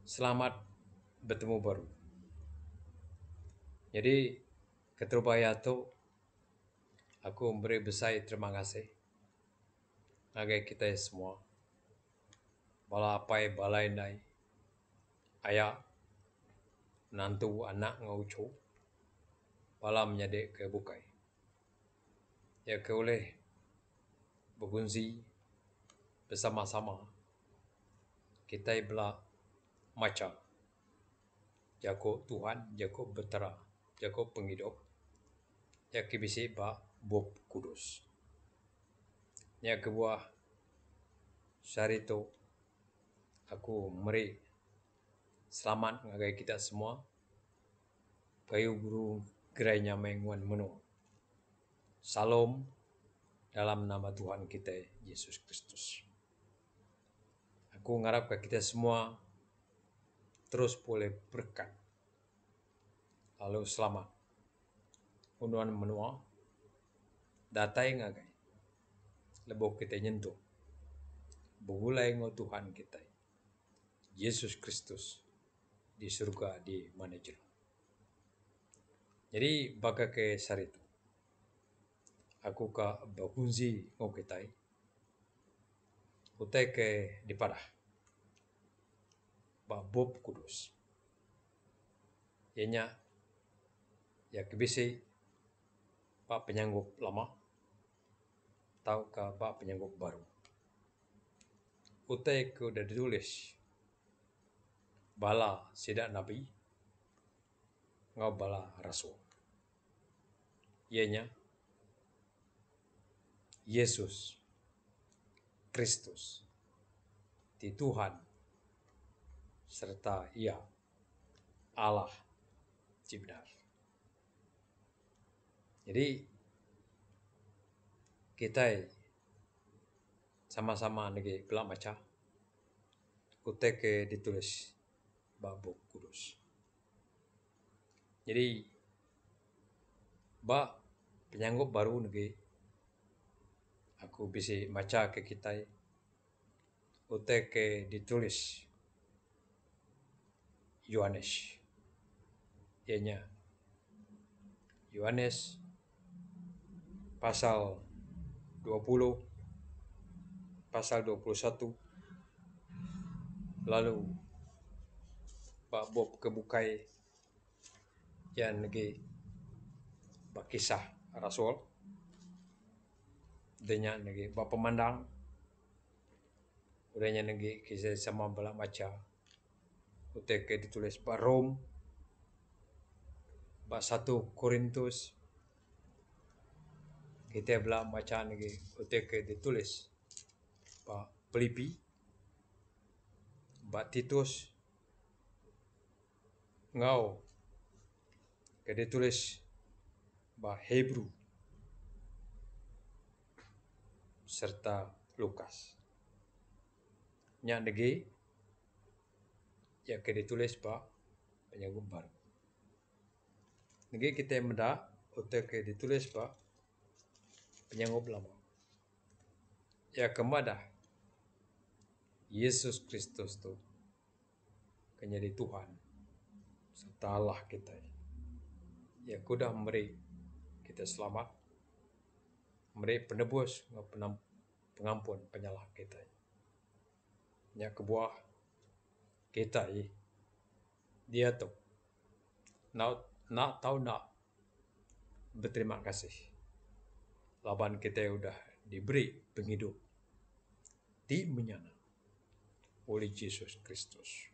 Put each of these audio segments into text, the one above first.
Selamat bertemu baru. Jadi ketrubaya tu aku beri besar terima kasih bagi kita semua. Bala apai balai nai ayah nantu anak ngaucu bala menjadi kebukai. Ya ke oleh berfungsi bersama-sama kita bela maca jago Tuhan, jago betera, jago penghidup. Ya kibisi ba Bob Kudus. Ya kebuah syarito aku meri selamat ngagai kita semua. Payu guru gerainya menguan menu. Salam dalam nama Tuhan kita Yesus Kristus. Aku ngarap ke kita semua terus boleh berkat. Lalu selamat. Unuan menua datai ngagai. Lebok kita nyentuh. Begulai ngo Tuhan kita. Yesus Kristus di surga di mana jero. Jadi baga ke saritu. Aku ka bakunzi ngo kita. Utai ke di padah. Ba Bob Kudus. Ianya ya kebisi Pak penyanggup lama atau ke Pak penyanggup baru. Utai ke udah ditulis bala sidak nabi ngau bala rasul. Ianya Yesus Kristus di Tuhan serta Ia Allah Cipta. Jadi kita sama-sama negi pelak maca utek ke ditulis Babu Kudus. Jadi ba penyanggup baru negi aku bisa maca ke kita utek ke ditulis Yohanes. Ianya Yohanes pasal 20 pasal 21 lalu Pak Bob kebukai yang negi kisah Rasul denya negi Pak pemandang udahnya negi kisah sama balak maca utek ditulis Pak Rom Pak 1 Korintus kita balak maca negi utek ditulis Pak Filipi Pak Titus ngau ditulis Pak Hebrew serta Lukas. Nya negi ya ditulis Pak penyanggup baru. Negi kita menda utek ditulis Pak penyanggup lama. Ya kemada Yesus Kristus tu kenyadi Tuhan serta Allah kita. Ya kudah memberi kita selamat, memberi penebus, pengampun penyalah kita. Ya kebuah kita dia tu nak tahu nak berterima kasih. Laban kita udah diberi penghidup di menyana oleh Yesus Kristus.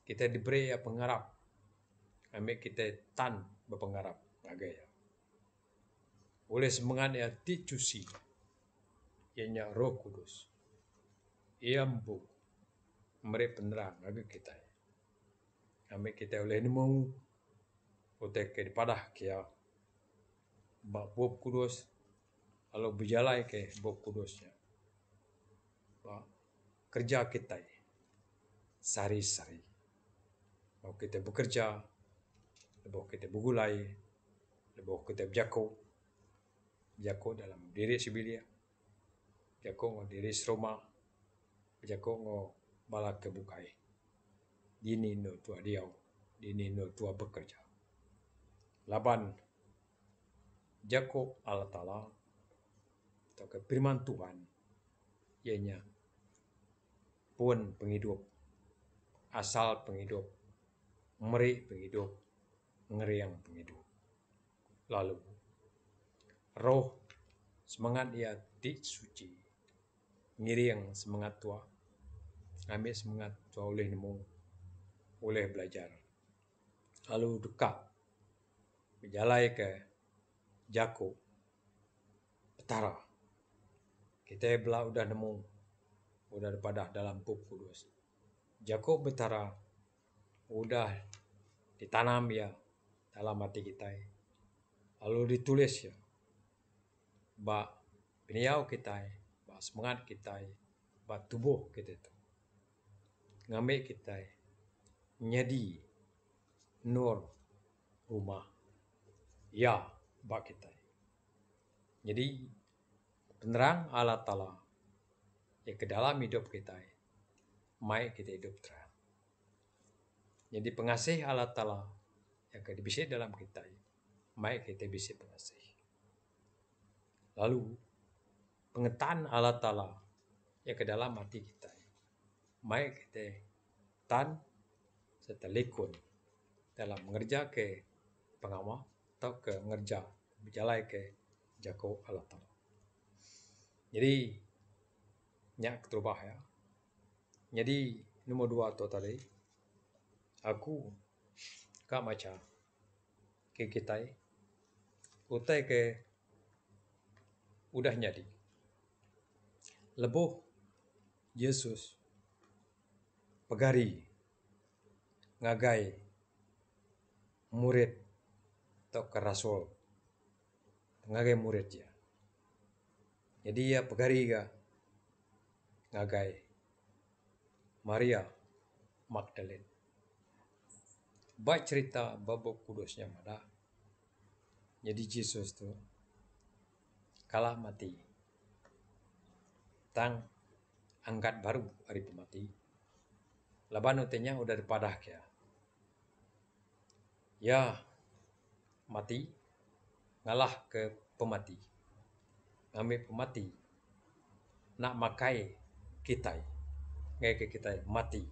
Kita diberi pengharap. Ambil kita tan berpengharap agaya. Oleh semangat ya dicuci. Ianya Roh Kudus. Ia mampu memberi penerang bagi kita. Ambil kita oleh nemu utek ke padah kia Bob Kudus lalu berjalan ke Bob Kudusnya. Kerja kita sehari-hari. Mau kita bekerja, lebih kita bergulai, lebih kita berjago dalam diri sibilia, jago diri serumah, jago balak kebukai. dini no tua diau, dini no tua bekerja. Laban Jakob Allah Ta'ala atau ke firman Tuhan, ianya pun penghidup, asal penghidup, meri penghidup, ngeriang penghidup. Lalu roh semangat ia suci, ngiriang semangat tua, ambil semangat tua oleh nemu, oleh belajar. Lalu dekat berjalai ke Jakob petara. Kita belah udah nemu, udah pada dalam Bab Kudus. Jakob betara udah ditanam ya dalam hati kita. Lalu ditulis ya, bak beliau kita, bak semangat kita, bak tubuh kita itu. Ngambil kita nyadi nur rumah ya bak kita. Jadi penerang Allah Ta'ala yang ke dalam hidup kita, mai kita hidup terang. Jadi pengasih Allah Ta'ala yang ke bisa dalam kita, mai kita bisa pengasih. Lalu pengetahuan Allah Ta'ala yang ke dalam hati kita, mai kita tan serta lekun dalam mengerja ke pengamal atau ke ngerja berjalan ke Jakob Allah Ta'ala. Jadi nyak terubah ya. Jadi nomor 2 tu tadi, aku kak maca ke kita, utai ke udah nyadi. Lebuh Yesus pegari ngagai murid atau ke rasul ngagai murid ya. Jadi ya pegari ga ngagai Maria Magdalene. Baik cerita Bab Kudusnya mana. Jadi Yesus tu kalah mati. Tang angkat baru hari pemati. Laban utenya udah dipadah ya. Ya mati ngalah ke pemati. Ngambil pemati nak makai kita. Ngai ke kita mati.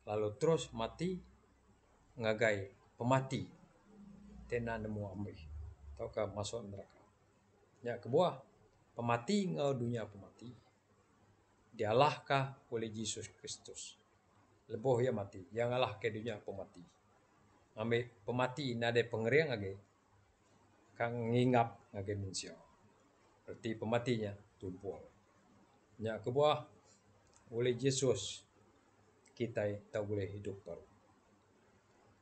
Lalu terus mati ngagai pemati tena nemu ambil atau ke masuk neraka. Ya kebuah pemati ngau dunia pemati. Dialahkah oleh Yesus Kristus. Leboh ya mati, yang ngalah ke dunia pemati. Ambil pemati nade pengeriang age kang ngingap age manusia. Berarti pematinya tumpul. Ya kebuah oleh Yesus kita tak boleh hidup baru.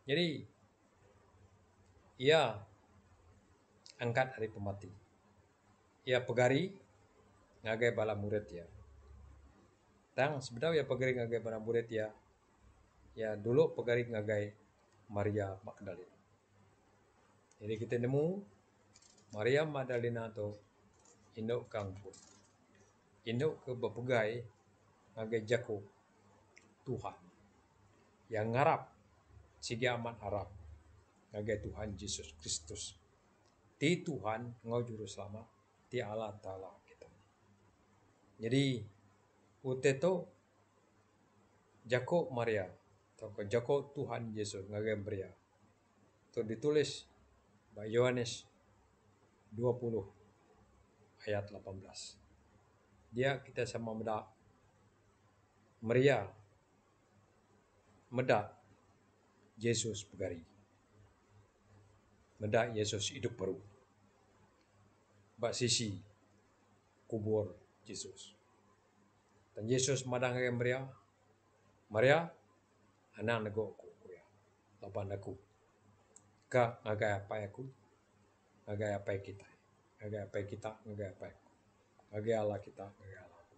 Jadi ia angkat hari pemati. Ia pegari ngagai bala murid ya. Tang sebenarnya pegari ngagai bala murid ya. Ya dulu pegari ngagai Maria Magdalena. Jadi kita nemu Maria Magdalena tu induk kampung. Induk ke bepegai ngagai Jakob Tuhan. Yang ngarap sigi amat harap ngagai Tuhan Yesus Kristus. Ti Tuhan ngau juru selamat, ti Allah Ta'ala kita. Jadi uteto Jakob Maria atau Jakob Tuhan Yesus ngagai Maria. Itu ditulis by Yohanes 20 ayat 18. Dia kita sama meda Maria meda Yesus pegari. Meda Yesus hidup baru. Bak sisi kubur Yesus. Dan Yesus madang ke Maria. Maria anak nego aku ya. Lapan aku. Ka ngagai apa aku? Ngagai apa kita? Ngagai apa kita? Ngagai apa aku? Ngagai Allah kita? Ngagai Allah aku.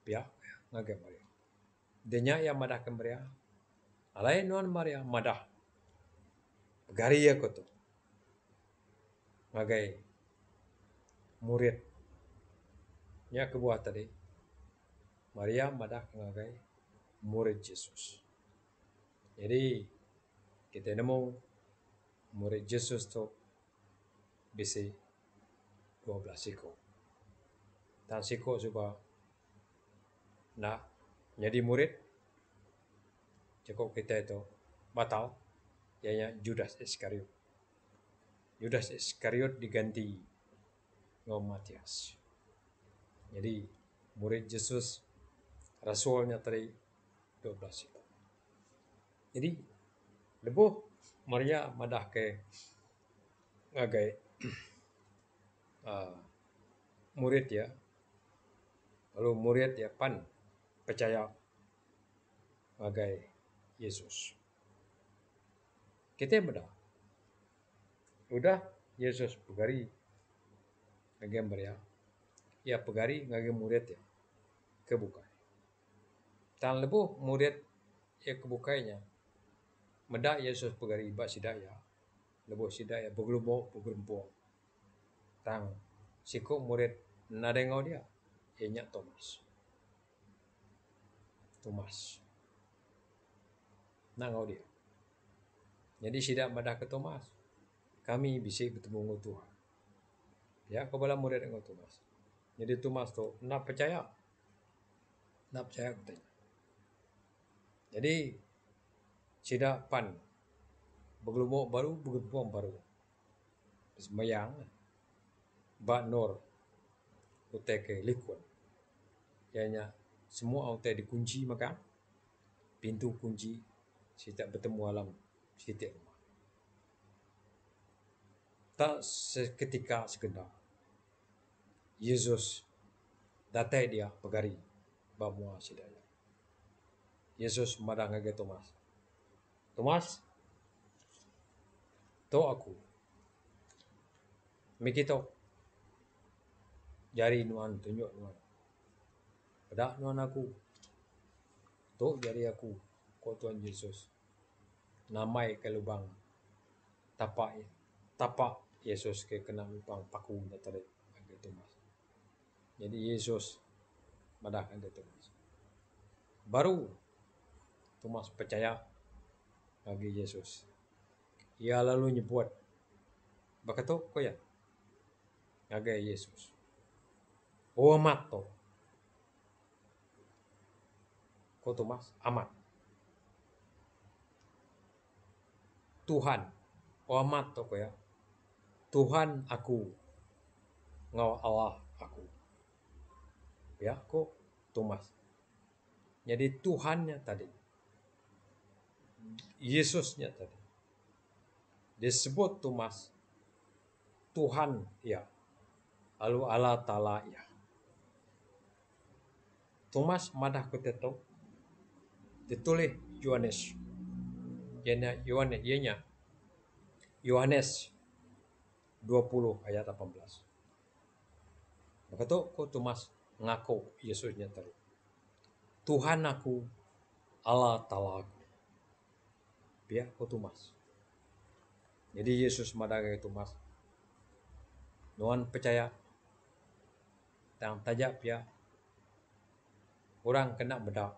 Pia ngagai Maria. Denya yang madah ke Maria. Alai nuan Maria madah. Pegari aku tu. Ngagai murid. Nya kebuah tadi. Maria madah ngagai murid Yesus. Jadi kita nemu murid Yesus tu bisa 12 siko. Dan siko juga nak jadi murid cukup kita itu batal, yaitu Judas Iskariot. Judas Iskariot diganti ngom Matias. Jadi murid Yesus rasulnya tadi 12 itu. Jadi lebuh Maria madah ke ngagai murid ya. Lalu murid ya pan percaya ngagai Yesus. Kita bedah. Udah Yesus pegari ngagai Maria. Ya pegari ngagai murid ya. Kebuka. Tan lebuh murid ya kebukainya. Medak Yesus pegari iba sidaya. Lebuh sidaya begelumo begelumpo. Tang siku murid nadengau dia. Ianya Thomas. Nangau dia. Jadi sidak madah ke Thomas. Kami bisa bertemu dengan Tuhan. Ya, kepala murid dengan Thomas. Jadi Thomas tu nak percaya. Nak percaya katanya. Jadi sidak pan begelumuk baru, begelumuk baru. Semayang Bak Nur utai ke likun. Ianya semua utai dikunci maka pintu kunci sidak bertemu alam sidik rumah. Tak seketika sekedar Yesus datai dia pegari bamua sidaya. Yesus marah ngagai Thomas. Thomas, to aku. Mikito jari nuan tunjuk nuan. Pada nuan aku. To jari aku. Ko Tuhan Yesus. Namai ke lubang tapak Yesus ke kena lubang paku tadi ngagai Thomas. Jadi Yesus marah ngagai Thomas. Baru Thomas percaya bagi Yesus. Ia lalu nyebut bakato ko ya ngagai Yesus. Oh amat to. Ko Thomas amat. Tuhan. Oh amat to ko ya. Tuhan aku. Ngau Allah aku. Ya ko Thomas. Jadi Tuhannya tadi. Yesusnya tadi. Disebut Thomas Tuhan ya. Lalu Allah Ta'ala ya. Thomas madah kuteto ditulis Yohanes. Yohanes 20 ayat 18. Maka tu ko Thomas ngaku Yesusnya tadi. Tuhan aku, Allah Ta'ala aku. Biar ko Thomas. Jadi Yesus madah ke Thomas. Nuan percaya tang tajak pia orang kena bedak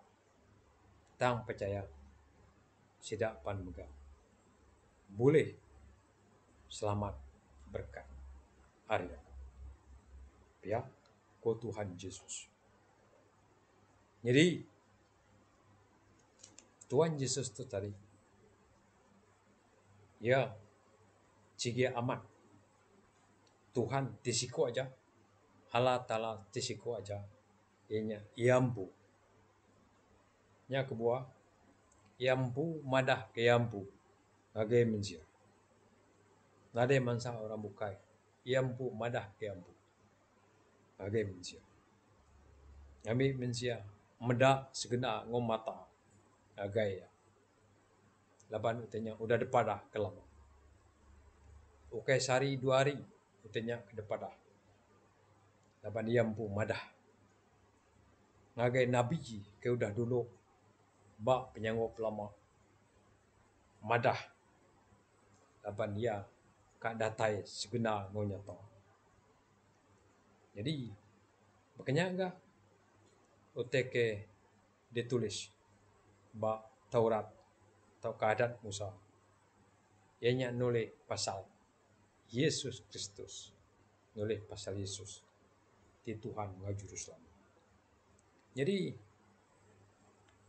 tang percaya sidak pan megah boleh selamat berkat hari pia ko Tuhan Yesus. Jadi Tuhan Yesus tu tadi ya cigi amat Tuhan tisiko aja Allah Ta'ala tisiko aja ianya iampu nya kebuah iampu madah ke iampu ngagai mensia nade mansa orang bukai iampu madah ke iampu ngagai mensia ngami mensia medak segena ngom mata ngagai ya laban utenya udah depadah kelama ukai sehari 2 hari utenya ke depadah laban iampu madah ngagai nabi ke udah dulu bak penyanggup lama madah laban ia kak datai segena ngonyata. Jadi makanya enggak uteke ditulis bak Taurat atau keadaan Musa. Ianya nulis pasal Yesus Kristus, nulis pasal Yesus di Tuhan ngajuru selamat. Jadi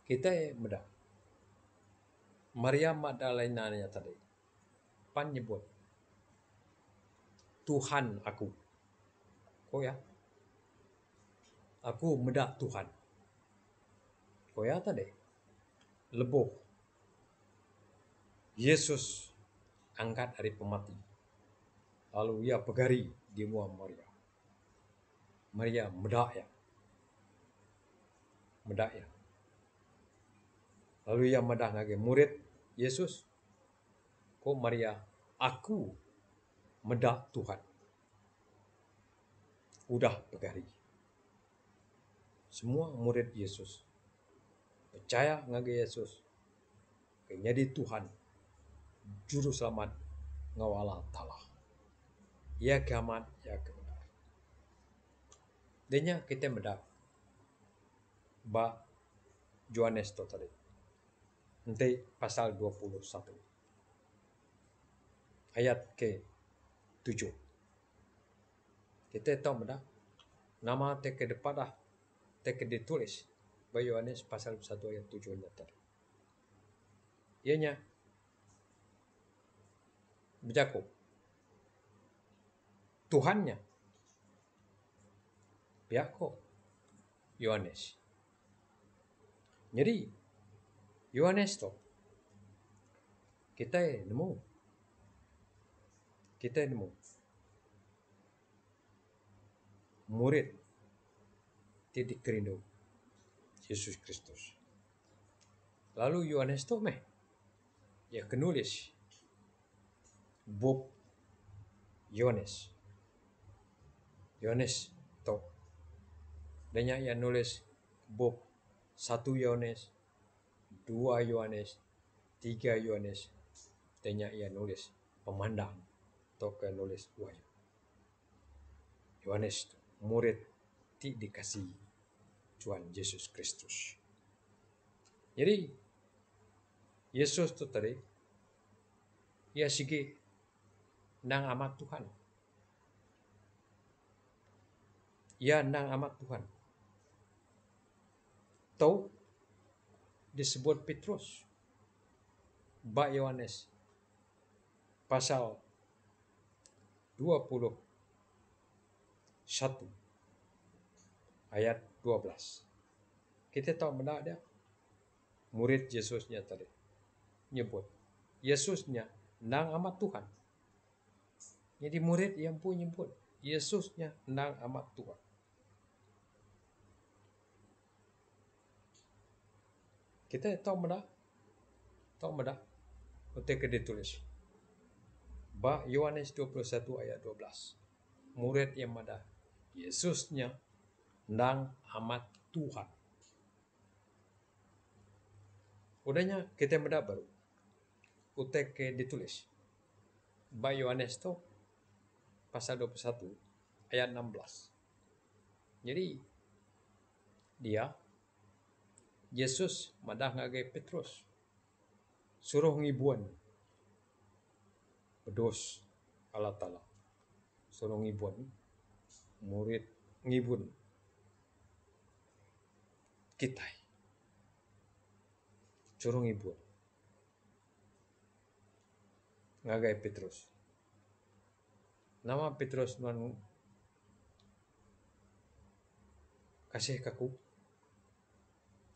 kita mudah Maria Magdalena tadi pan nyebut Tuhan aku. Kok ya? Aku medak Tuhan. Kok ya tadi? Leboh. Yesus angkat dari pemati. Lalu ia pegari di muam Maria. Maria medak ya. Medak ya. Lalu ia medah lagi murid Yesus. Kok Maria, aku medak Tuhan. Udah pegari. Semua murid Yesus percaya ngage Yesus. Jadi Tuhan juru selamat ngawala talah. Ya kiamat ya kebenar. Denya kita medak ba Yohanes to tadi. Nanti pasal 21 ayat ke 7. Kita tahu medak nama te ke depan dah te ke ditulis ba Yohanes pasal 1 ayat 7 nya tadi. Ianya berjaku Tuhannya pihak Yohanes. Jadi Yohanes to kita nemu murid titik kerindu Yesus Kristus. Lalu Yohanes to meh ya kenulis Bob Yohanes to banyak yang nulis Bob 1 Yohanes 2 Yohanes 3 Yohanes banyak yang nulis pemandang atau ke nulis wahyu. Yohanes murid ti dikasih Tuhan Yesus Kristus. Jadi Yesus itu tadi ia sigi nang amat Tuhan. Ia nang amat Tuhan. Tahu disebut Petrus. Ba Yohanes pasal 21 ayat 12. Kita tahu benar dia murid Yesusnya tadi nyebut Yesusnya nang amat Tuhan. Jadi murid yang pun nyebut Yesusnya nang amat Tuhan. Kita tahu benar ketika ditulis ba Yohanes 21 ayat 12. Murid yang mana Yesusnya nang amat Tuhan. Udahnya kita mudah baru utek ditulis ba Yohanes to pasal 21 ayat 16. Jadi dia Yesus madah ngage Petrus suruh ngibuan bedos Allah Ta'ala. Suruh ngibuan murid ngibun kita suruh ngibuan ngagai Petrus. Nama Petrus nuan kasih kaku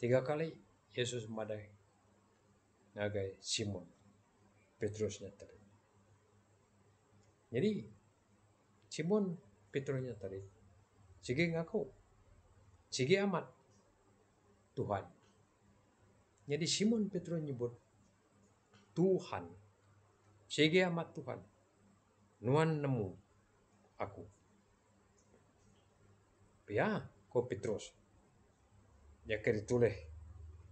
3 kali Yesus madai ngagai Simon Petrusnya tadi. Jadi Simon Petrusnya tadi sige ngaku sige amat Tuhan. Jadi Simon Petrus nyebut Tuhan sige amat Tuhan nuan nemu aku. Ya ko Petrus ya ditulis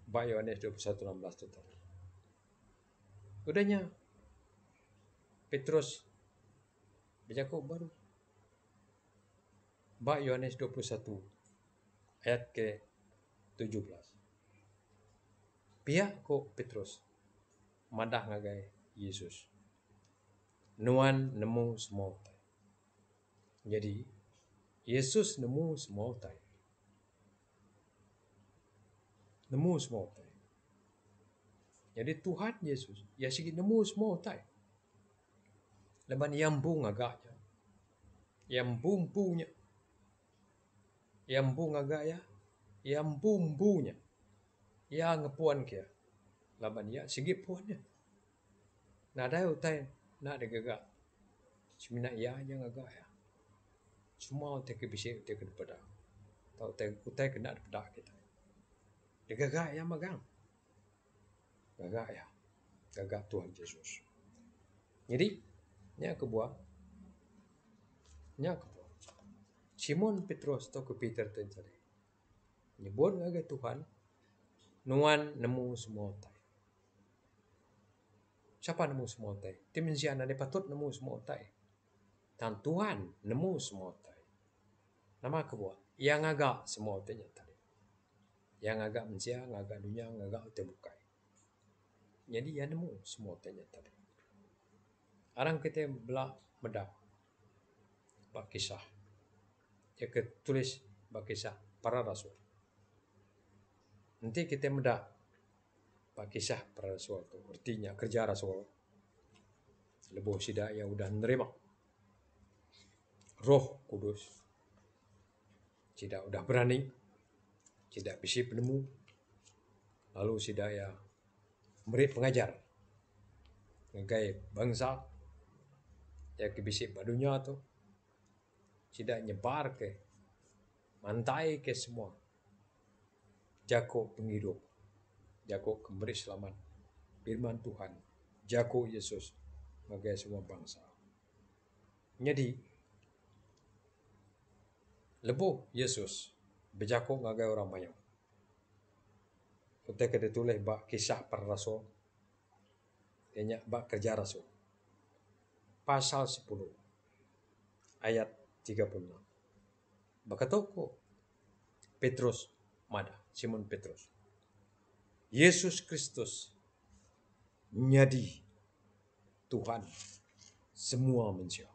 ba Yohanes 21:16 itu. Udahnya Petrus berjaku baru ba Yohanes 21 ayat ke 17. Pihak ko Petrus madah ngagai Yesus. Nuan nemu semua utai. Jadi Yesus nemu semua utai. Nemu semua utai. Jadi Tuhan Yesus ya sigi nemu semua utai. Leban yambung agaknya. Yambumpunya. Yambung agaknya. Yambumbunya. Ya ngepuan kia. Laban ya sigi puannya. Nada utai nak digagak. Semina ya aja ngagak ya. Semua utai kebisik utai kedepada. Tahu utai kena depada kita. Digagak ya magang. Gagak ya. Gagak Tuhan Yesus. Jadi nya kebuah. Simon Petrus atau ke Peter tadi. Nyebut ngagai Tuhan. Nuan nemu semua utai. Siapa nemu semua utai? Tim siana dia patut nemu semua utai. Dan Tuhan nemu semua utai. Nama kebuah. Yang agak semua utainya tadi. Yang agak mensia, agak dunia, agak utai bukai. Jadi ya nemu semua utainya tadi. Arang kita belah medak. Bak kisah. Ya tulis bak kisah para rasul. Nanti kita medak bak kisah para rasul itu. Artinya kerja rasul. Lebuh sida yang udah menerima Roh Kudus. Tidak udah berani. Tidak bisa penemu. Lalu sida ya beri pengajar. Ngegai bangsa. Ya kebisik badunya tu. Tidak nyebar ke. Mantai ke semua. Jago penghidup. Jago memberi selamat. Firman Tuhan. Jago Yesus. Ngegai semua bangsa. Jadi. Lebuh Yesus. Berjago ngegai orang banyak. Kita kena tulis bak kisah para rasul. Dia bak kerja rasul. Pasal 10. Ayat 36. Bakatoko. Petrus. Mada. Simon Petrus. Yesus Kristus. Nyadi. Tuhan. Semua manusia.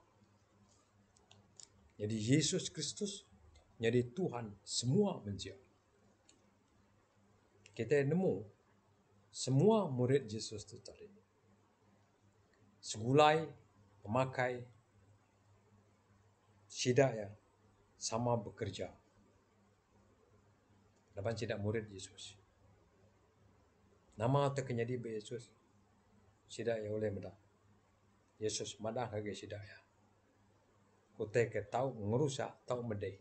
Jadi Yesus Kristus. Nyadi Tuhan. Semua manusia. Kita nemu. Semua murid Yesus itu tadi. Segulai. Pemakai. Sidak ya. Sama bekerja. Dapat sidak murid Yesus. Nama terkenyadi be Yesus. Sidak ya oleh medah. Yesus madah lagi sidak ya. Utai ke tahu ngerusak, tahu medai.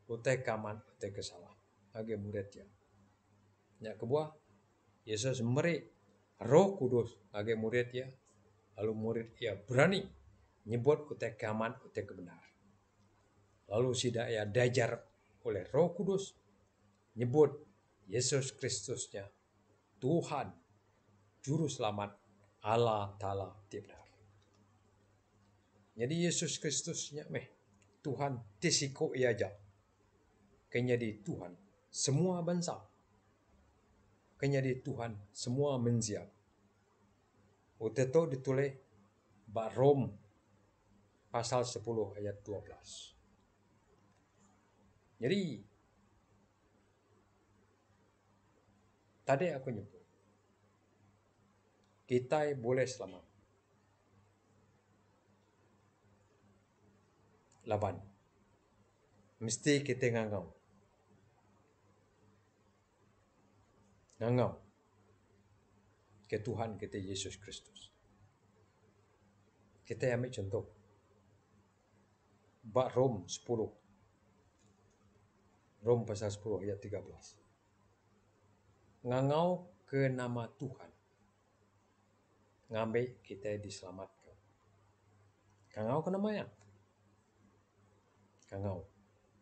Utai kaman, utai kesalah. Lagi murid ya. Nya kebuah. Yesus memberi Roh Kudus lagi murid ya. Lalu murid ya berani nyebut utai kaman, utai kebenaran. Lalu sidak ya diajar oleh Roh Kudus nyebut Yesus Kristusnya Tuhan Juru Selamat Allah Ta'ala benar. Jadi Yesus Kristusnya Tuhan tisiko ia aja. Kenyadi Tuhan semua bangsa. Kenyadi Tuhan semua menziap. Uteto ditulis bak Rom pasal 10 ayat 12. Jadi tadi aku nyebut kita boleh selamat. Laban. Mesti kita ngangau. Ngangau. Ke Tuhan kita Yesus Kristus. Kita ambil contoh. Bak Rom 10. Rom pasal 10 ayat 13. Ngangau ke nama Tuhan. Ngambil kita diselamatkan. Ngangau ke nama ya? Ngangau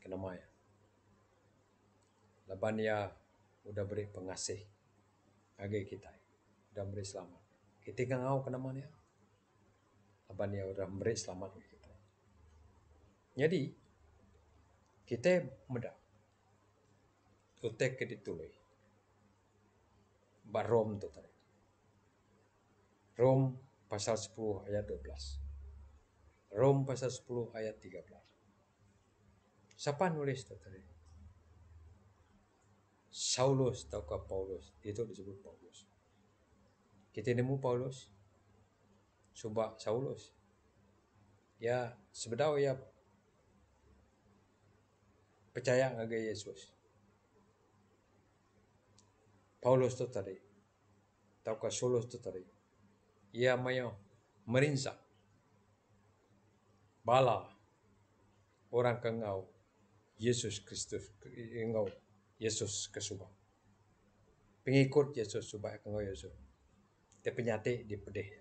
ke nama ya. Laban ya udah beri pengasih. Bagi kita. Udah beri selamat. Kita ngangau ke nama ya. Laban ya udah beri selamat bagi kita. Jadi kita mudah. Utek ke ditulis. Barom tu tadi. Rom pasal 10 ayat 12. Rom pasal 10 ayat 13. Siapa nulis itu tadi? Saulus ataukah Paulus? Itu disebut Paulus. Kita nemu Paulus, coba Saulus. Ya sebenarnya ya percaya ngagai Yesus. Paulus itu tadi, ataukah Saulus itu tadi. Ia mayo merinsak bala orang kengau Yesus Kristus, engau Yesus kesuba. Pengikut Yesus subah kengau Yesus. Dia penyati di pedih.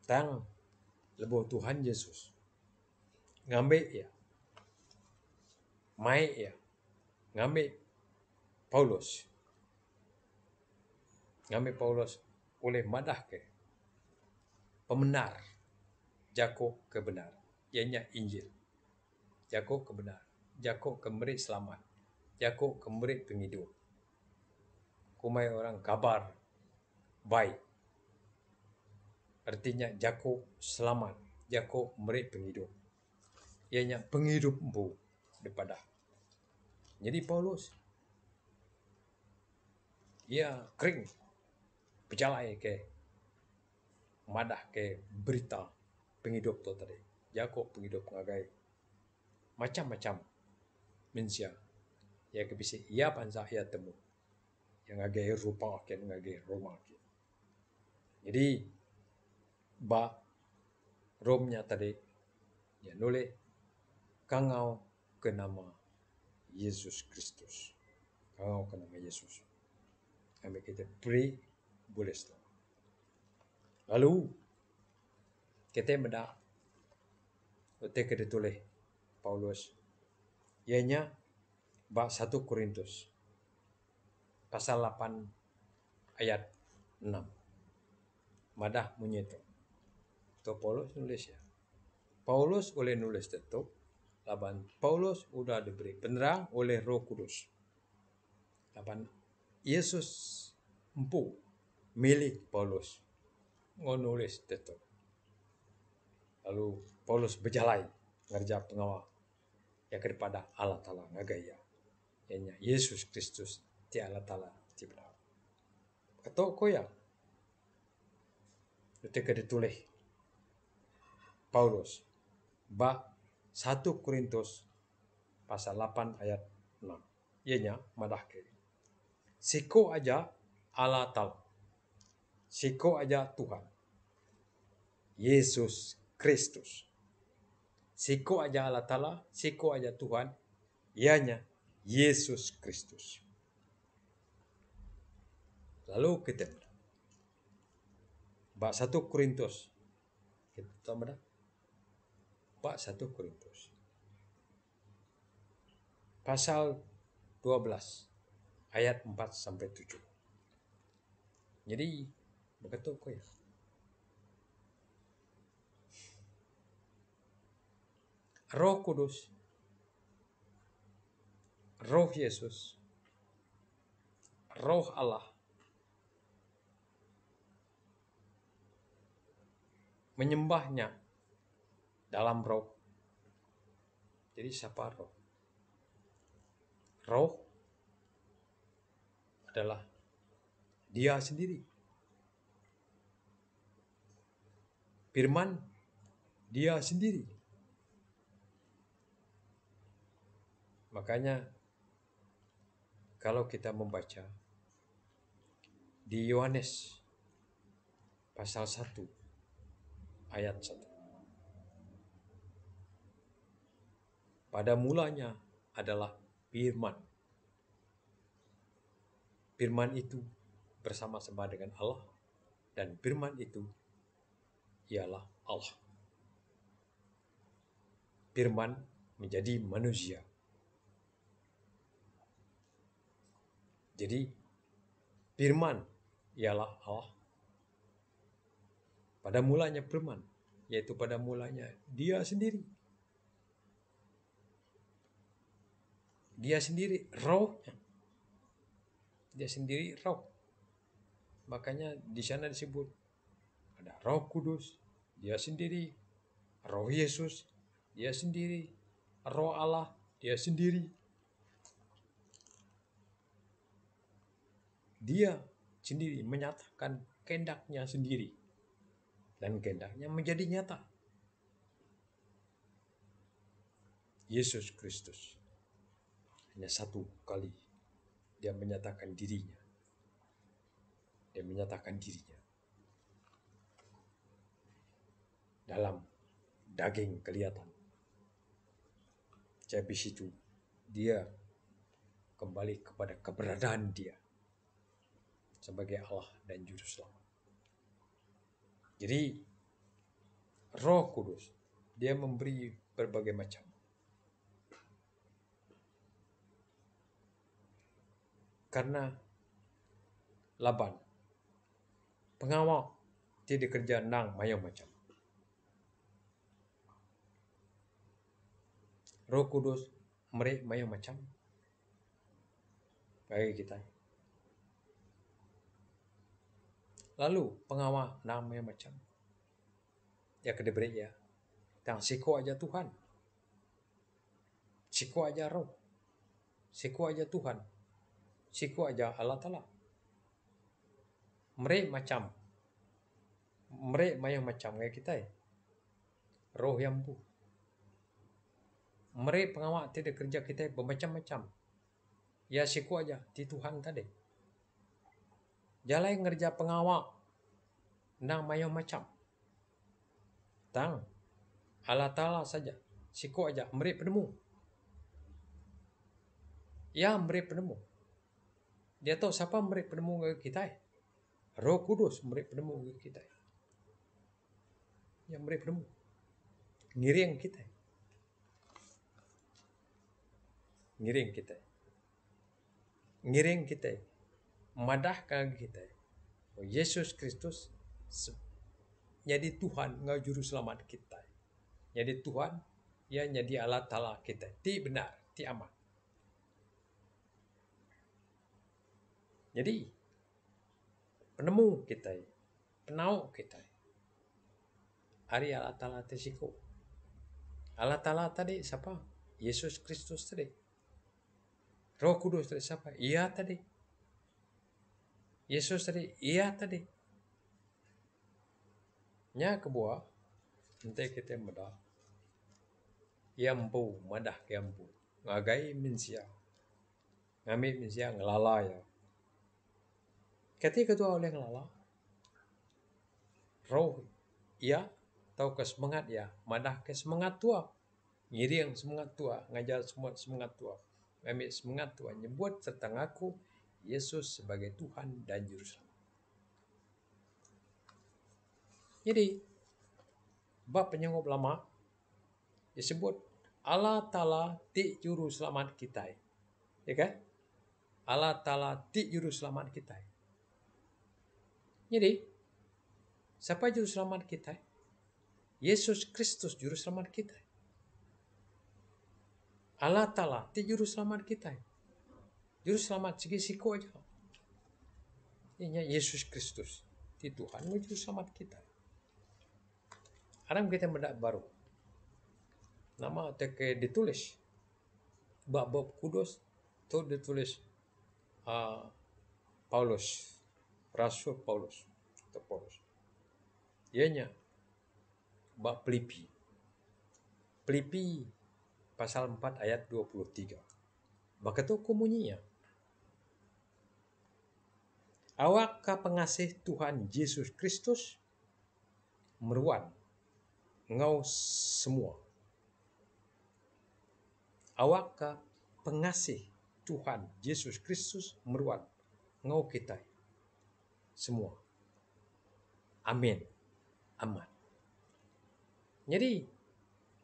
Tang lebuh Tuhan Yesus. Ngambil ya. Mai ya. Ngambil Paulus. Ngambil Paulus oleh madah ke pemenar jako kebenar. Ianya Injil. Jako kebenar. Jako kemerit selamat. Jako kemerit penghidup. Kumai orang kabar baik. Artinya jako selamat. Jako merit penghidup. Ianya penghidup empu daripada. Jadi Paulus ia kering berjalan ke madah ke berita penghidup tu tadi. Jako penghidup ngagai macam-macam manusia. Ya kebisi ia pansa ia temu. Yang ngagai rupa ke ngagai Roma ke. Jadi ba Romnya tadi ya nulis kangau ke nama Yesus Kristus. Kangau ke nama Yesus. Kami kita beri boleh selamat. Lalu kita mendak ketika ditulis Paulus ianya bab 1 Korintus pasal 8 ayat 6. Madah munyeto. Tu Paulus nulis ya. Paulus oleh nulis tetap laban Paulus udah diberi penerang oleh Roh Kudus. Laban Yesus empu milik Paulus nulis tetap. Lalu Paulus berjalan ngerja pengawal ya kepada Allah Ta'ala ngagaya. Ianya Yesus Kristus ti Allah Ta'ala ti benar. Ketok ko ya. Ketika ditulis Paulus bab 1 Korintus pasal 8 ayat 6. Ianya madah ke. Siko aja Allah Ta'ala. Siko aja Tuhan. Yesus Kristus. Siko aja Allah Ta'ala, siko aja Tuhan. Ianya Yesus Kristus. Lalu kita bab 1 Korintus. Kita tahu mana? Bab 1 Korintus. Pasal 12 ayat 4 sampai 7. Jadi begitu kau ya. Roh Kudus, Roh Yesus, Roh Allah menyembahnya dalam roh. Jadi siapa roh? Roh adalah dia sendiri. Firman dia sendiri. Makanya kalau kita membaca di Yohanes pasal 1 ayat 1. Pada mulanya adalah firman. Firman itu bersama-sama dengan Allah dan firman itu ialah Allah. Firman menjadi manusia. Jadi firman ialah Allah. Pada mulanya firman, yaitu pada mulanya dia sendiri. Dia sendiri rohnya. Dia sendiri roh. Makanya di sana disebut Ada Roh Kudus, dia sendiri. Roh Yesus, dia sendiri. Roh Allah, dia sendiri. Dia sendiri menyatakan kehendaknya sendiri. Dan kehendaknya menjadi nyata. Yesus Kristus hanya satu kali dia menyatakan dirinya. Dia menyatakan dirinya dalam daging kelihatan. Habis itu dia kembali kepada keberadaan dia sebagai Allah dan Juru Selamat. Jadi Roh Kudus dia memberi berbagai macam. Karena Laban pengawal tidak kerja nang macam macam. Roh Kudus mereka macam bagi kita. Lalu pengawal nang macam. Ya kedeberi ya. Tang siku aja Tuhan. Siku aja Roh. Siku aja Tuhan. Siku aja Allah Ta'ala. Mereka macam. Mereka macam kayak kita ya. Roh yang bu. Mereka pengawal tidak kerja kita bermacam-macam. Ya siku aja di Tuhan tadi. Jalan ngerja pengawal nang macam. Tang Allah Ta'ala saja. Siku aja mereka penemu. Ya mereka penemu. Dia tahu siapa mereka penemu kita. Roh Kudus mereka penemu kita. Yang mereka penemu. Ngiring kita. Ngiring kita. Ngiring kita. Madahkan kita. Oh, Yesus Kristus jadi Tuhan ngau juru selamat kita. Jadi Tuhan ya jadi Allah Ta'ala kita. Ti benar, ti aman. Jadi penemu kita, penau kita. Hari Allah Ta'ala tesiko. Allah Ta'ala tadi siapa? Yesus Kristus tadi. Roh Kudus tadi siapa? Iya tadi. Yesus tadi, iya tadi. Nya kebuah, nanti kita medah. Yampu, madah yampu. Ngagai minsia. Ngami minsia ngelala ya. Ketika kedua oleh ngelala. Roh, iya. Tahu ke semangat ya. Madah ke semangat tua. Ngiring semangat tua. Ngajar semua semangat tua. Ngami semangat tua. Nyebut serta ngaku Yesus sebagai Tuhan dan Juru Selamat. Jadi, bab penyanggup lama disebut Allah Ta'ala ti Juru Selamat kita. Ya kan? Allah Ta'ala ti Juru Selamat kita. Jadi, siapa Juru Selamat kita? Yesus Kristus Juru Selamat kita. Allah Ta'ala ti Juru Selamat kita. Juru Selamat segi siku aja. Ini Yesus Kristus ti Tuhan Juru Selamat kita. Sekarang kita mendak baru. Nama teke ditulis. Bab Kudus itu ditulis Paulus. Rasul Paulus. Atau Paulus. Ianya bab Filipi. Filipi pasal 4 ayat 23. Maka itu komuninya. Awakkah pengasih Tuhan Yesus Kristus meruan ngau semua. Awakkah pengasih Tuhan Yesus Kristus meruan ngau kita semua. Amin. Aman. Jadi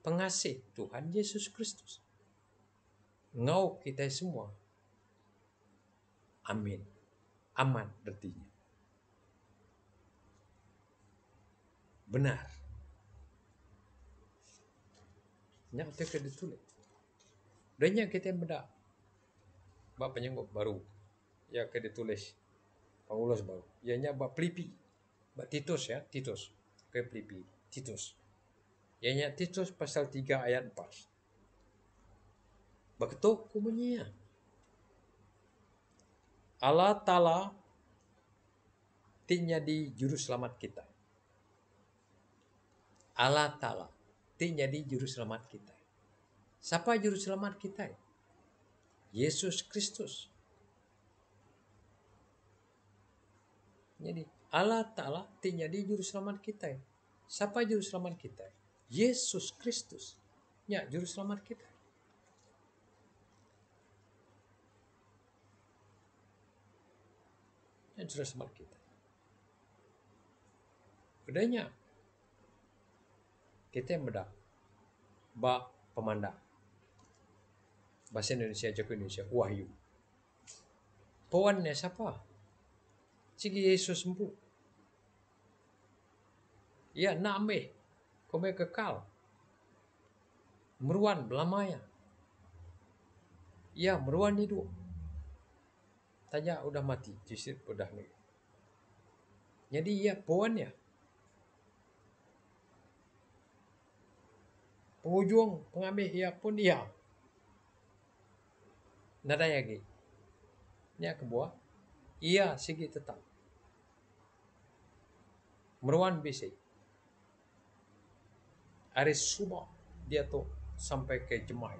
pengasih Tuhan Yesus Kristus ngau kita semua. Amin. Aman artinya. Benar. Nyak teka ditulis. Dan kita beda. Bab penyanggup baru. Ya ke ditulis. Paulus baru. Ianya bab Filipi. Titus ya, Titus. Oke, Filipi, Titus. Ianya Titus pasal 3 ayat 4. Begitu bunyinya. Allah Ta'ala di juru selamat kita. Allah Ta'ala di juru selamat kita. Siapa juru selamat kita? Yesus Kristus. Jadi Allah Ta'ala di juru selamat kita. Siapa juru selamat kita? Yesus Kristus. Ya, juru selamat kita. Ya, juru selamat kita. Udahnya kita yang bedak bak pemandang bahasa Indonesia Joko Indonesia wahyu. Pawannya siapa? Sigi Yesus sembuh. Ya name kome kekal. Meruan belamaya. Ya meruan hidup. Tanya udah mati, jisir udah nih. Jadi ya pawannya. Penghujung pengambil ia pun dia. Nada lagi. Nya kebuah. Ia sigi tetap. Meruan bisi. Hari subah dia tuh sampai ke Jemaah.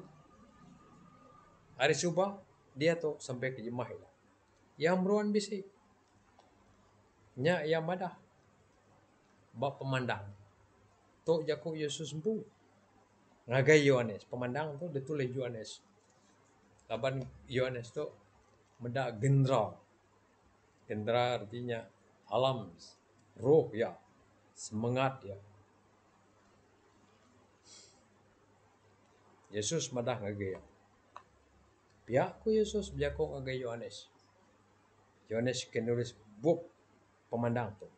Hari subah dia tuh sampai ke Jemaah. Yang meruan bisi. Nya yang madah. Bak pemandang. Tok jaku Yesus sembuh. Ngagai Yohanes, pemandang tuh ditulis Yohanes. Laban Yohanes tuh meda gendra. Gendra artinya alam, roh ya, semangat ya. Yesus madah ngagai. Pihakku Yesus biako ngagai Yohanes. Yohanes kenulis buk pemandang tuh.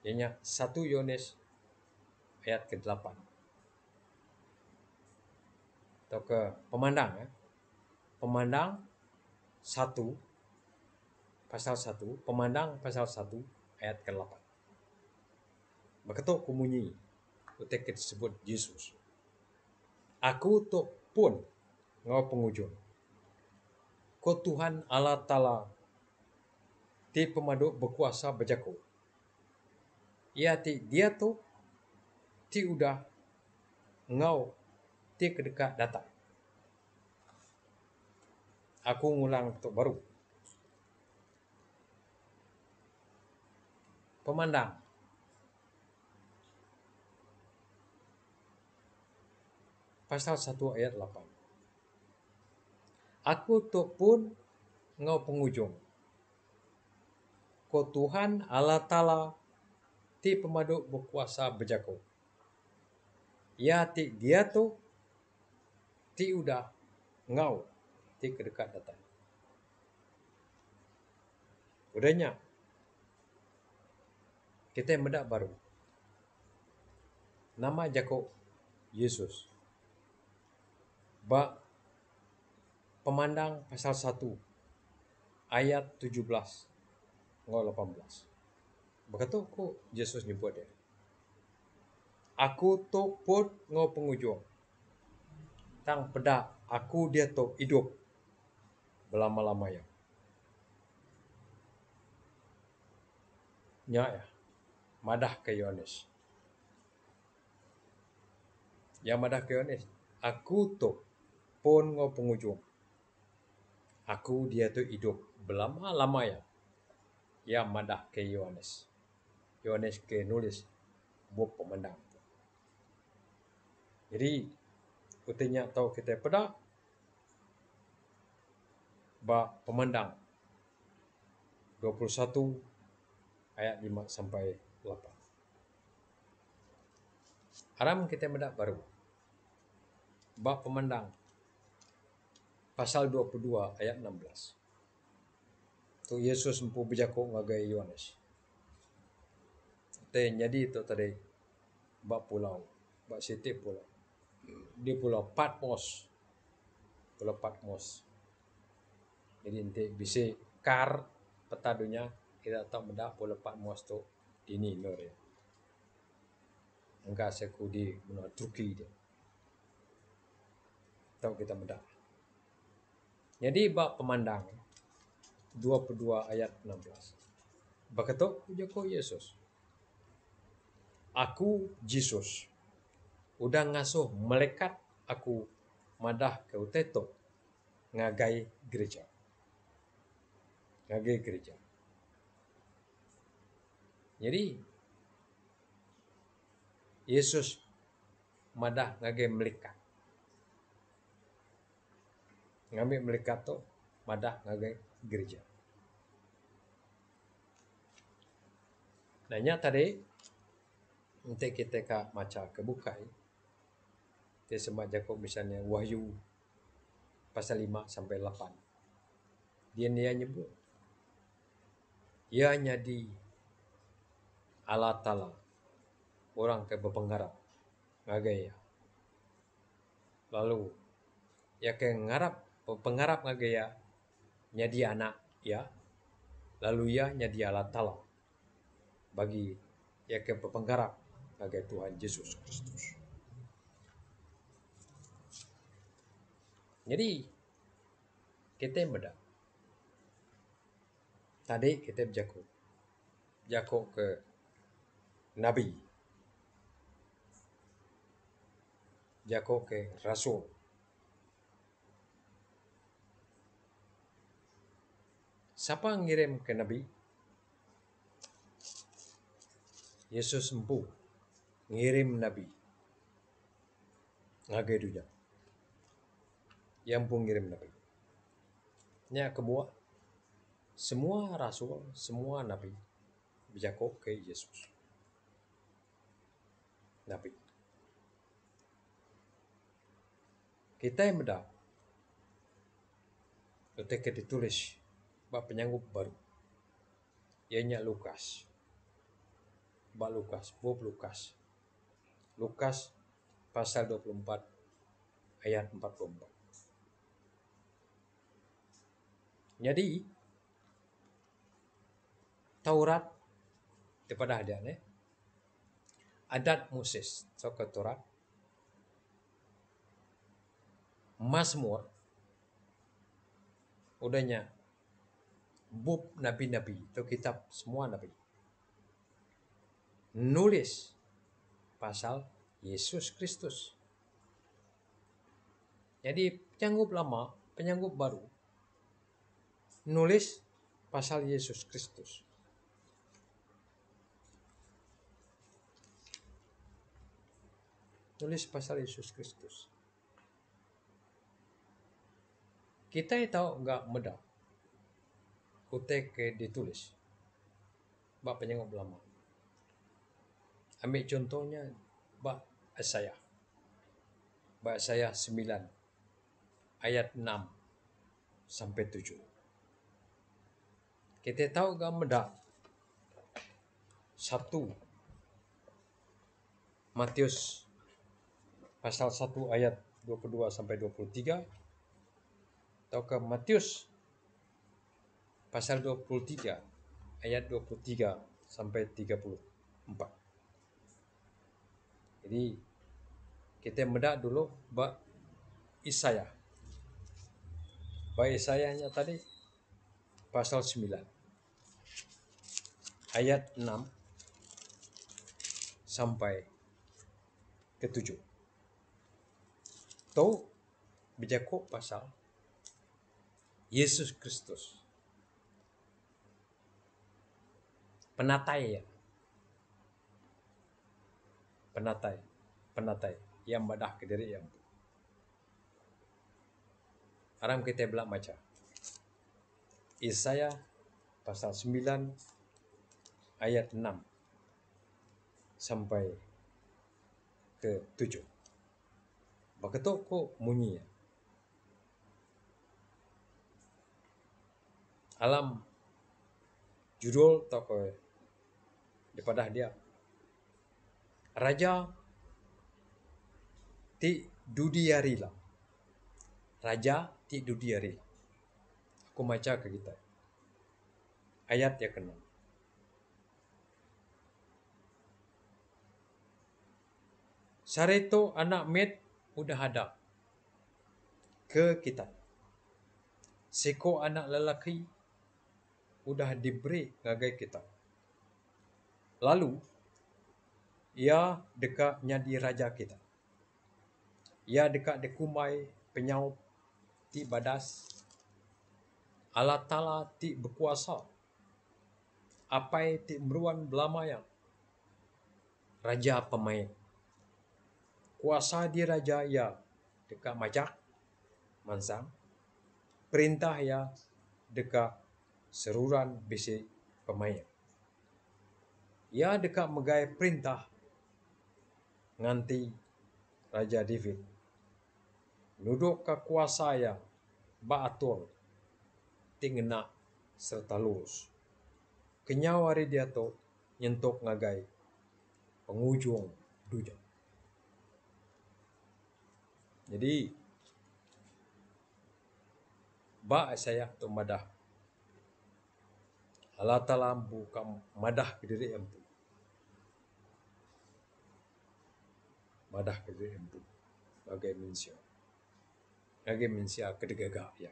Ianya 1 Yohanes ayat ke-8. Atau ke pemandang ya. Pemandang 1 pasal 1, pemandang pasal 1 ayat ke-8. Begitu kumunyi utek disebut Yesus. Aku tuh pun ngau pengujung. Ko Tuhan Allah Ta'ala ti pemadu berkuasa berjaku. Ia dia tuh ti udah ngau ti kedekat datang. Aku ngulang untuk baru. Pemandang. Pasal 1 ayat 8. Aku tuh pun ngau pengujung. Ko Tuhan Allah Ta'ala ti pemadu berkuasa berjaku. Ya dia tuh ti udah ngau ti kedekat datang. Udahnya kita mendak baru. Nama Jakob Yesus. Ba pemandang pasal 1 ayat 17 ngau 18. Begitu ku Yesus nyebut dia. Aku tu pun ngau pengujung. Tang peda aku dia tu hidup belama-lamanya. Nya ya. Madah ke Yohanes. Yang madah ke Yohanes. Aku tu pun ngau pengujung. Aku dia tu hidup belama-lamanya. Yang madah ke Yohanes. Yohanes ke nulis buku pemandang. Jadi utinya tahu kita peda ba pemandang 21 ayat 5 sampai 8. Haram kita mendak baru. Ba pemandang pasal 22 ayat 16. Tu Yesus empu berjaku ngagai Yohanes. Jadi itu tadi ba pulau, ba siti pulau. Di pulau Patmos. Pulau Patmos. Jadi nanti bisa kar petadunya kita tahu mendak pulau Patmos tu dini lor ya. Enggak seku di menua Turki dia. Tahu kita medak. Jadi bab pemandang 22 ayat 16. Baketok Joko Yesus. Aku Yesus. Udah ngasuh melekat aku madah ke uteto ngagai gereja. Ngagai gereja. Jadi Yesus madah ngagai melekat. Ngambil melekat tu madah ngagai gereja. Nanya tadi nanti kita maca kebukai. Dia sembah Jakob misalnya Wahyu pasal 5 sampai 8. Dia nyebut ia jadi Allah Ta'ala orang ke berpengharap ngagai ya. Lalu ya ke ngarap pengharap ngagai ya nyadi anak ya. Lalu ya nyadi Allah Ta'ala bagi ya ke berpengharap ngagai Tuhan Yesus Kristus. Jadi kita beda. Tadi kita Jakob ke Nabi. Jakob ke Rasul. Siapa ngirim ke Nabi? Yesus empu ngirim Nabi. Ngagai dunia. Yang pun ngirim Nabi. Yang kedua, semua Rasul, semua Nabi Jakob ke Yesus. Nabi. Kita yang beda. Ketika ditulis bab penyanggup baru. Ianya Lukas. Bab Lukas, bab Lukas. Lukas pasal 24 ayat 44. Jadi Taurat daripada hadiahnya adat Moses sokat Taurat Mazmur udahnya bab nabi-nabi atau kitab semua nabi nulis pasal Yesus Kristus. Jadi penyanggup lama, penyanggup baru nulis pasal Yesus Kristus. Nulis pasal Yesus Kristus. Kita tahu enggak mudah. Kutek ditulis. Bab penyanggup lama. Ambil contohnya bab Yesaya. Bab Yesaya 9 ayat 6 sampai 7. Kita tahu enggak mudah. 1 Matius pasal 1 ayat 22 sampai 23 atau ke Matius pasal 23 ayat 23 sampai 34. Jadi kita bedak dulu bab Yesaya. Bab Yesayanya tadi pasal 9 ayat 6 sampai ke 7. Tahu Jakob pasal Yesus Kristus. Penatai ya. Penatai yang badah ke diri yang. Aram kita belak maca. Yesaya pasal 9 ayat 6 sampai ke 7. Baketok ko munyi ya. Alam judul tokoh daripada dia Raja ti dudiarila. Raja ti dudiarila. Aku baca ke kita. Ayat yang ke-6. Sareto anak met udah ada ke kita. Seko anak lelaki udah diberi ngagai kita. Lalu ia dekatnya di raja kita. Ia dekat dekumai penyau ti badas. Allah Ta'ala ti berkuasa. Apai ti meruan belamaya. Raja pemain. Kuasa di raja ya dekat majak mansang. Perintah ya dekat seruran bisi pemain. Ya dekat megai perintah nganti Raja David. Nuduk ke kuasa ya baatur tingena serta lurus. Kenyawari dia tu nyentuk ngagai pengujung dunia. Jadi saya tu madah. Allah Ta'ala bukan madah ke diri empu. Madah ke diri empu. Bagai manusia. Bagai manusia kedegagak ya.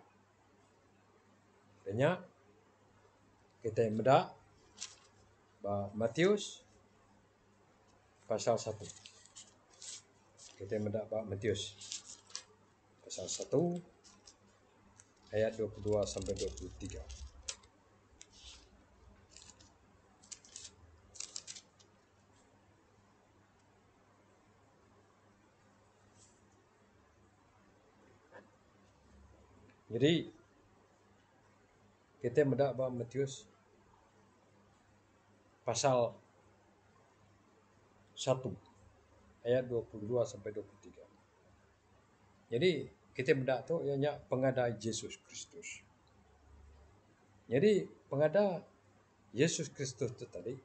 Tanya kita madah Matius pasal 1. Kita madah Matius pasal 1 ayat 22 sampai 23. Jadi kita mendak Matius pasal 1 ayat 22 sampai 23. Jadi kita mendak tu ianya pengada Yesus Kristus. Jadi pengada Yesus Kristus tu tadi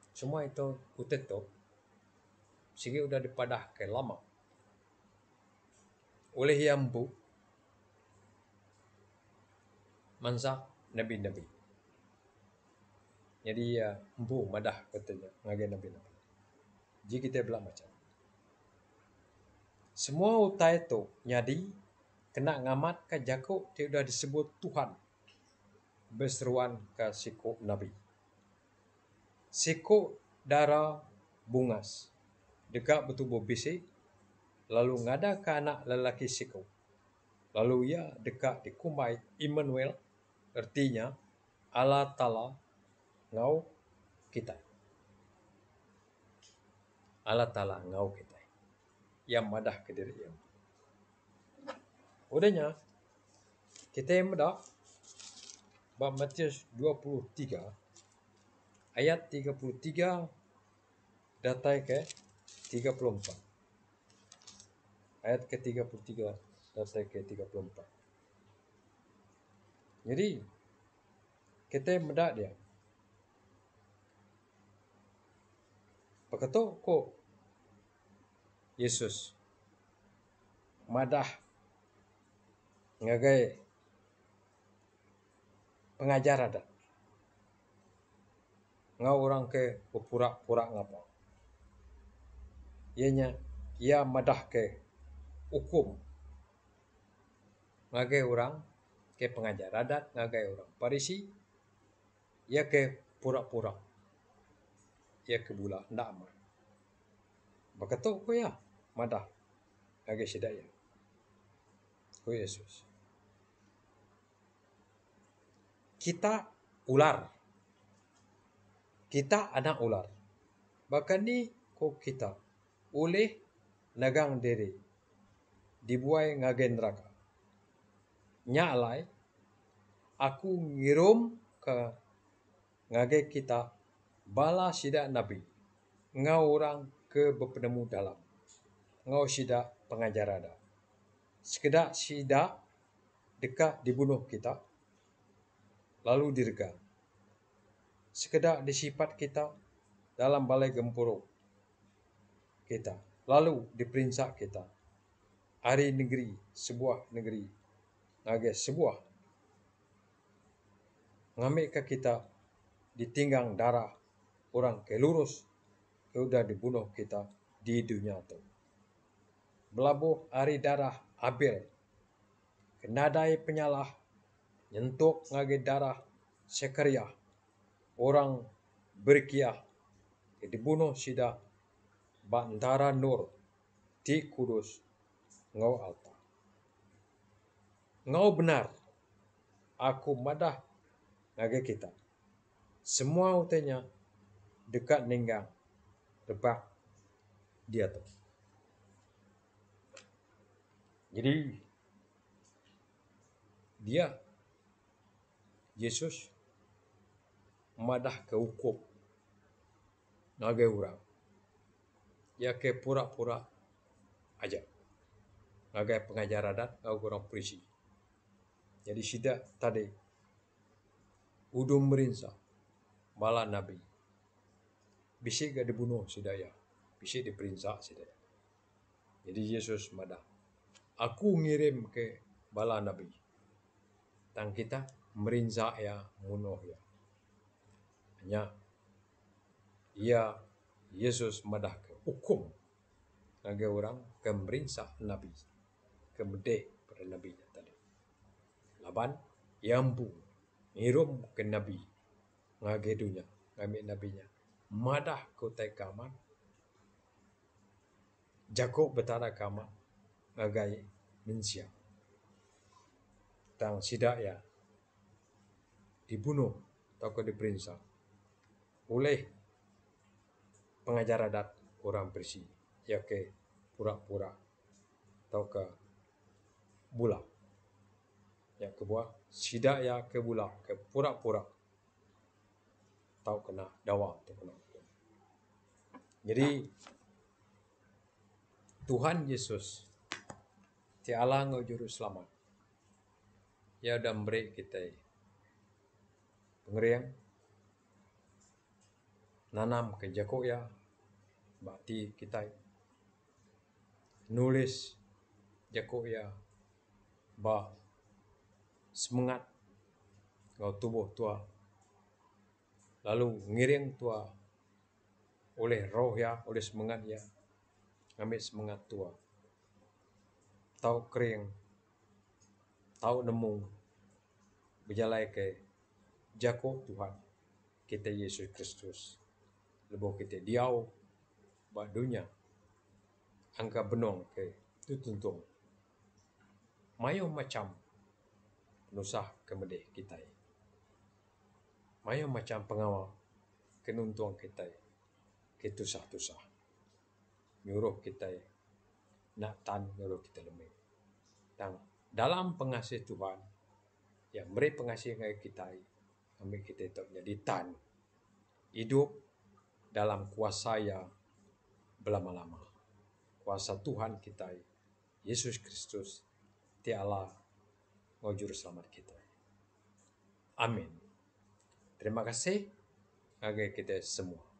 semua itu utet tu sigi udah dipadah ke lama oleh yang bu mansa nabi-nabi. Jadi ya empu madah katanya ngagai nabi-nabi. Jadi kita belah macam semua utai itu nyadi kena ngamat ke Jakub dia sudah disebut Tuhan berseruan ke siku nabi. Siku darah bungas dekat bertubuh bisi lalu ngada ke anak lelaki siku. Lalu ia dekat dikumai Immanuel artinya Allah Ta'ala ngau kita. Allah Ta'ala ngau kita. Yang madah ke diri yang. Udahnya kita yang madah bab Matius 23 ayat 33 datai ke 34. Ayat ke 33 datai ke 34. Jadi kita yang madah dia. Pakato ko Yesus madah ngagai pengajar ada ngau orang ke pura-pura ngapa ianya ia madah ke hukum ngagai orang ke pengajar adat ngagai orang Parisi ia ke pura-pura ia ke bula ndak aman bakato ko ya madah ngagai sidaya ko Yesus kita ular. Kita anak ular. Bahkan ni ko kita oleh nagang diri dibuai ngagai neraka. Nyalai aku ngirum ke ngagai kita bala sida nabi. Ngau orang ke berpenemu dalam. Ngau sida pengajar ada. Sekedar sida dekat dibunuh kita. Lalu diregang. Sekedar disifat kita dalam balai gempuruk kita. Lalu diperinsak kita. Hari negeri, sebuah negeri. Ngagai sebuah. Ngambil ke kita ditinggang darah orang ke lurus. Ke udah dibunuh kita di dunia tu. Belabuh ari darah Abel, kenadai penyalah, nyentuk ngage darah Sekaria, orang berkiah, dibunuh sida bantara nur di kudus ngau alta. Ngau benar, aku madah ngage kita. Semua utenya dekat ninggang rebak dia tu. Jadi dia Yesus madah ke hukum ngage urang. Ya ke pura-pura aja. Ngage pengajar adat ngau orang polisi. Jadi sida tadi udum merinsa bala nabi. Bisi gak dibunuh sida ya. Bisi diperinsa sida ya. Jadi Yesus madah. Aku ngirim ke bala nabi. Tang kita merinsa ya munuh ya. Hanya ia Yesus madah ke hukum ngage orang ke merinsa nabi. Kemede pada nabi tadi. Laban yambu ngirum ke nabi ngage dunia ngame nabinya. Madah ko tai kaman. Jago betara kaman ngagai mensia. Tang sida ya dibunuh atau diperinsa oleh pengajar adat orang Parsi ya ke pura-pura atau ke bula ya ke buah sida ya ke bula ke pura-pura atau kena dawa atau kena hukum. Jadi Tuhan Yesus ti Allah ngau juru selamat. Ya udah memberi kita pengerian nanam ke jako ya bakti kita nulis jako ya ba semangat ngau tubuh tua lalu ngiring tua oleh roh ya oleh semangat ya ngambil semangat tua tau kering tau nemu berjalai ke jako Tuhan kita Yesus Kristus lebo kita diau ba dunia angka benong ke tutuntung mayo macam nusah kemede kita mayo macam pengawal kenuntung kita ketusah-tusah nyuruh kita nak tan nyuruh kita lemah tang dalam pengasih Tuhan yang beri pengasih kepada kita ambil kita itu menjadi tan hidup dalam kuasa ya belama-lama kuasa Tuhan kita Yesus Kristus ti Allah ngajur selamat kita. Amin. Terima kasih bagi kita semua.